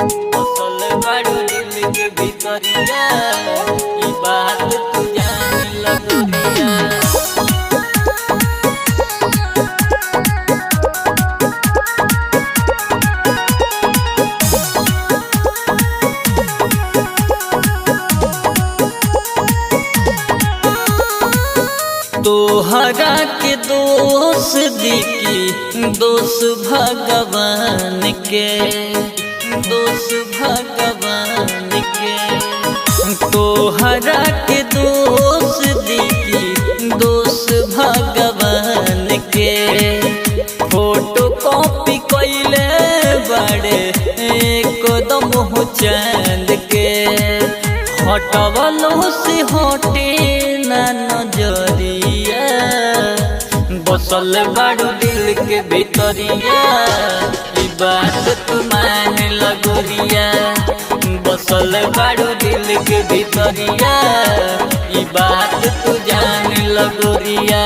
बसल बारू दिल के भीतरिया, ई बात तू जान लगोरिया। तोहरा के दोष दिकी दोष भगवान के, दोष भगवान के। तोहरा के दोष दिकी दोष भगवान के। फोटो कॉपी कैले बड़े एकदम हो चांद के। हटवलो से हटे ना नजरिया, बसल बारू दिल के भीतरिया, ई बात तू मान लगोरिया। बसल बारू दिल के भीतरिया, ई बात तू जान लगोरिया।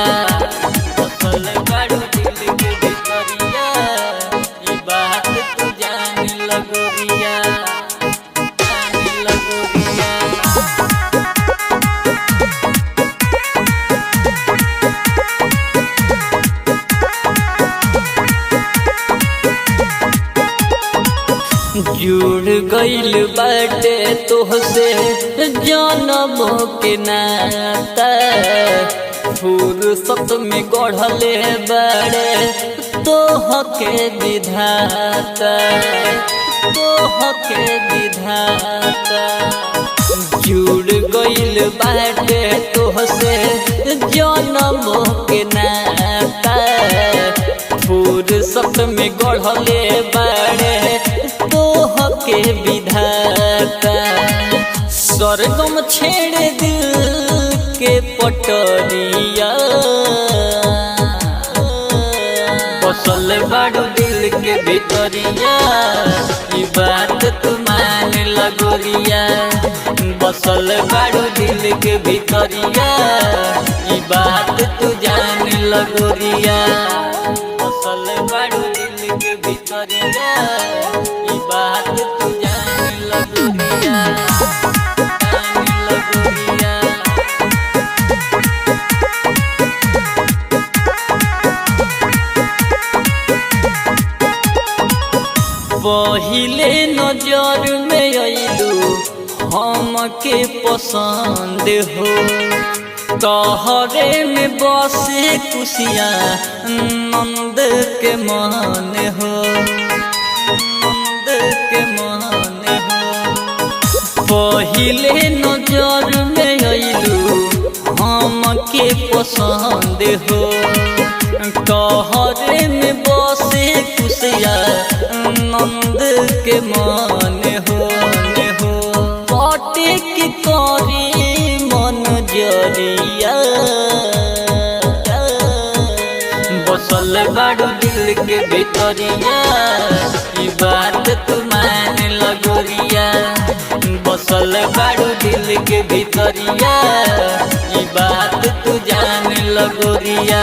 बसल बारू दिल के भीतरिया, ई बात तू जान लगोरिया, जान लगोरिया। जुड़ गइल बाटे तोहसे जनम के नाता, फुर्सत में गढ़ले बड़े तोह के विधाता, तोह के विधाता। जुड़ गइल बाटे तोहसे जनम के नाता, फुर्सत में गढ़ले बड़े तोह के विधाता। सरगम छेड़ दिल के पटरिया, बसल बारू दिल के भीतरिया, ई बात तू मान लगोरिया। बसल बारू दिल के भीतरिया, ई बात तू जान लगोरिया। बसल बारू दिल के भीतरिया, ई बात तू जान लगोरिया, जान लगोरिया। पहिले नजर में अइलू हमके पसंद हो, तोहरे में बसे खुशियाँ नंद के मान हो, नंद के मान हो। पहिले नजर में अइलू हमके पसंद हो, तोहरे में बसे खुशियाँ नंद के मान हो। बाटे की करी मन जरिया, बसल बारू दिल के भीतरिया, ई बात तू मान लगोरिया। बसल बारू दिल के भीतरिया, ई बात तू जान लगोरिया।